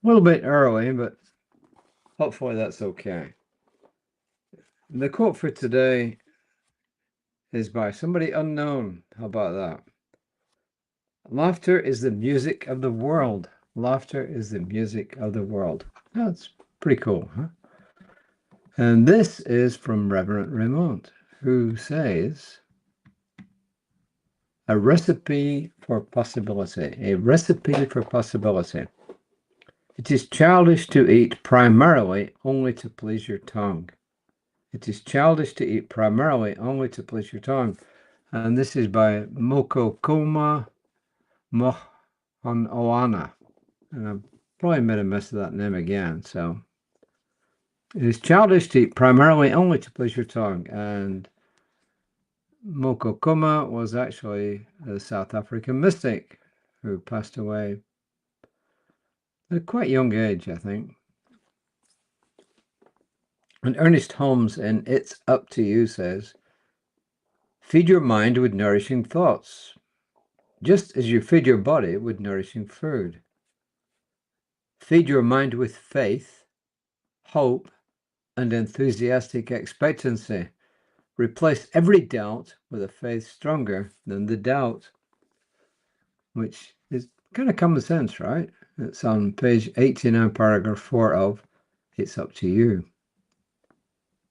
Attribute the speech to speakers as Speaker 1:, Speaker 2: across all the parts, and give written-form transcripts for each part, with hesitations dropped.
Speaker 1: little bit early, but hopefully that's okay. The quote for today is by somebody unknown. How about that? Laughter is the music of the world. Laughter is the music of the world. That's pretty cool, huh? And this is from Rev Raymont, who says, a recipe for possibility. A recipe for possibility. It is childish to eat primarily only to please your tongue. It is childish to eat primarily only to please your tongue. And this is by Mokokoma Mohonoana. And I've probably made a mess of that name again. So it is childish to eat primarily only to please your tongue. And Mokokoma was actually a South African mystic who passed away at a quite young age, I think. And Ernest Holmes in It's Up to You says, feed your mind with nourishing thoughts, just as you feed your body with nourishing food. Feed your mind with faith, hope, and enthusiastic expectancy. Replace every doubt with a faith stronger than the doubt, which is kind of common sense, right? It's on page 89, paragraph 4 of It's Up to You.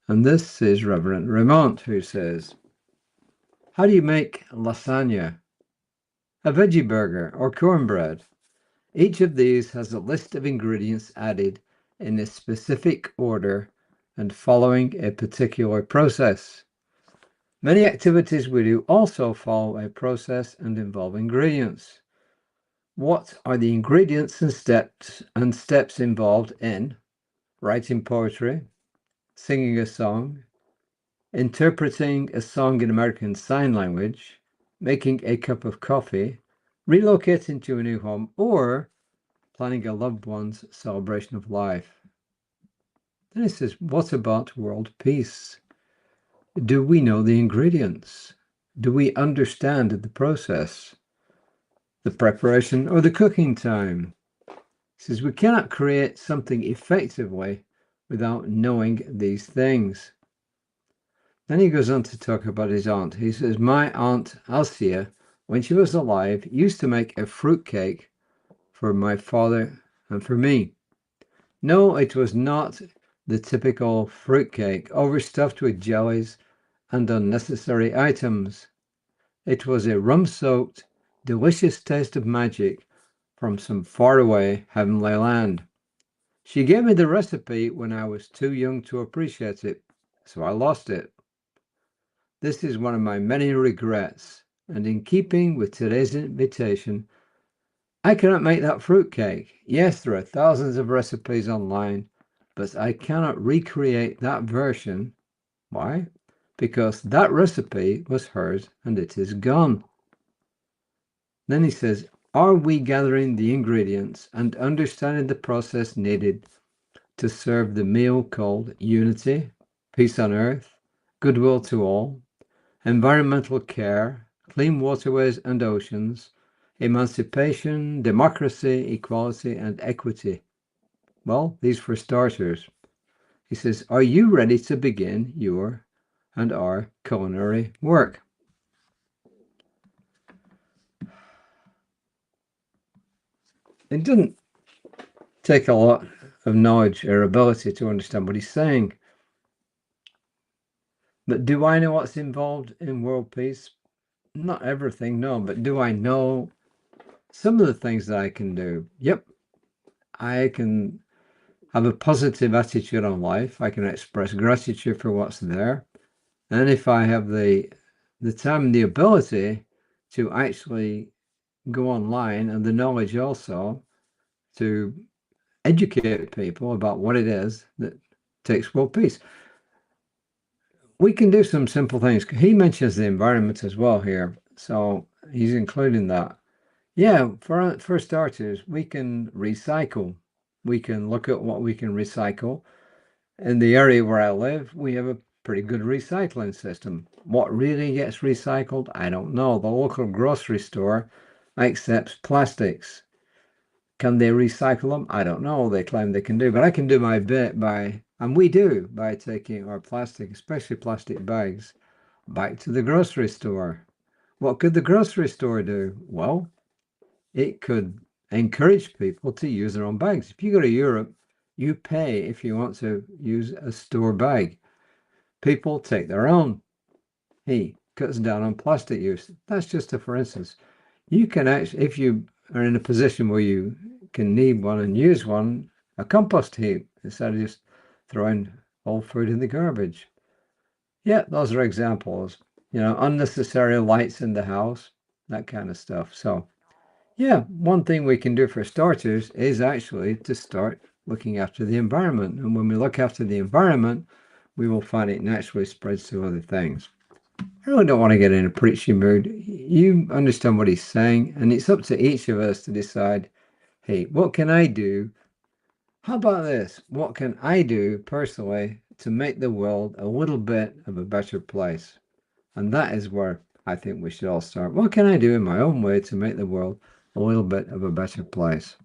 Speaker 1: And this is Reverend Raymont, who says, how do you make lasagna, a veggie burger, or cornbread? Each of these has a list of ingredients added in a specific order and following a particular process. Many activities we do also follow a process and involve ingredients. What are the ingredients and steps involved in writing poetry, singing a song, interpreting a song in American Sign Language, making a cup of coffee, relocating to a new home, or planning a loved one's celebration of life? Then it says, what about world peace? Do we know the ingredients? Do we understand the process, the preparation, or the cooking time? It says we cannot create something effectively without knowing these things. Then he goes on to talk about his aunt. He says, my aunt Alcia, when she was alive, used to make a fruit cake for my father and for me. No, it was not the typical fruit cake, overstuffed with jellies and unnecessary items. It was a rum-soaked, delicious taste of magic from some faraway heavenly land. She gave me the recipe when I was too young to appreciate it, so I lost it. This is one of my many regrets, and in keeping with today's invitation, I cannot make that fruit cake. Yes, there are thousands of recipes online, but I cannot recreate that version. Why? Because that recipe was hers and it is gone. Then he says, are we gathering the ingredients and understanding the process needed to serve the meal called unity, peace on earth, goodwill to all, environmental care, clean waterways and oceans, emancipation, democracy, equality, and equity? Well, these for starters. He says, are you ready to begin your and our culinary work? It doesn't take a lot of knowledge or ability to understand what he's saying. But do I know what's involved in world peace? Not everything, no, but do I know some of the things that I can do? Yep. I can have a positive attitude on life. I can express gratitude for what's there. And if I have the time and the ability to actually go online and the knowledge also to educate people about what it is that takes world peace, we can do some simple things. He mentions the environment as well here, so he's including that. Yeah, for starters, we can recycle. We can look at what we can recycle. In the area where I live, we have a pretty good recycling system. What really gets recycled, I don't know. The local grocery store accepts plastics. Can they recycle them? I don't know. They claim they can do, but I can do my bit by, and we do, by taking our plastic, especially plastic bags, back to the grocery store. What could the grocery store do? Well, it could encourage people to use their own bags. If you go to Europe, you pay if you want to use a store bag. People take their own. He cuts down on plastic use. That's just a for instance. You can actually, if you are in a position where you can need one and use one, a compost heap instead of just throwing old food in the garbage. Yeah, those are examples. Unnecessary lights in the house, that kind of stuff. So, yeah, one thing we can do for starters is actually to start looking after the environment. And when we look after the environment, we will find it naturally spreads to other things. I really don't want to get in a preachy mood. You understand what he's saying, and it's up to each of us to decide, hey, what can I do? How about this? What can I do personally to make the world a little bit of a better place? And that is where I think we should all start. What can I do in my own way to make the world a little bit of a better place?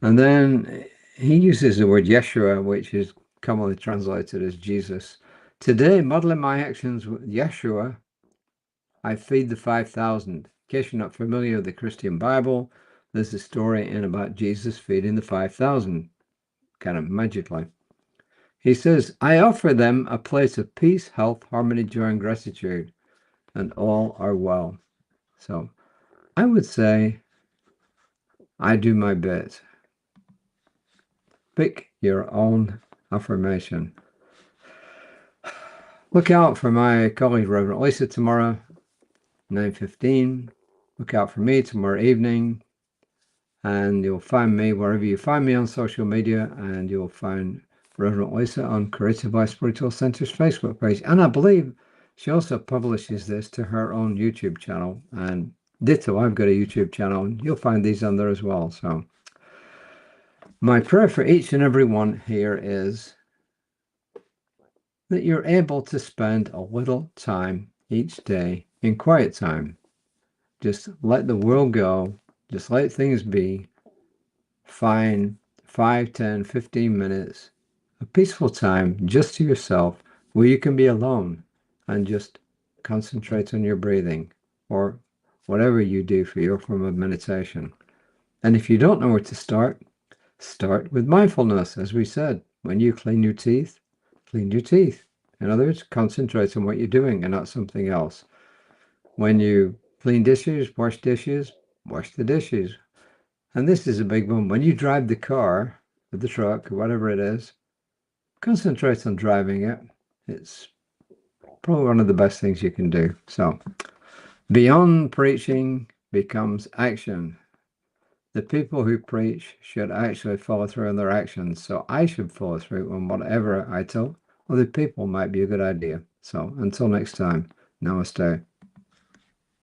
Speaker 1: And then he uses the word Yeshua, which is commonly translated as Jesus. Today, modeling my actions with Yeshua, I feed the 5,000. In case you're not familiar with the Christian Bible, there's a story in about Jesus feeding the 5,000, kind of magically. He says, I offer them a place of peace, health, harmony, joy, and gratitude, and all are well. So I would say I do my bit. Pick your own affirmation. Look out for my colleague, Reverend Lisa, tomorrow, 9:15. Look out for me tomorrow evening. And you'll find me wherever you find me on social media, and you'll find Reverend Lisa on Creative Life Spiritual Center's Facebook page. And I believe she also publishes this to her own YouTube channel. And ditto, I've got a YouTube channel, and you'll find these on there as well. So my prayer for each and every one here is that you're able to spend a little time each day in quiet time. Just let the world go. Just let things be. Find 5, 10, 15 minutes, a peaceful time just to yourself where you can be alone and just concentrate on your breathing or whatever you do for your form of meditation. And if you don't know where to start with mindfulness, as we said. When you clean your teeth, clean your teeth. In other words, concentrate on what you're doing and not something else. When you clean dishes, wash the dishes. And this is a big one. When you drive the car, or the truck, or whatever it is, concentrate on driving it. It's probably one of the best things you can do. So, beyond preaching becomes action. The people who preach should actually follow through on their actions. So I should follow through on whatever I tell other people might be a good idea. So until next time, namaste.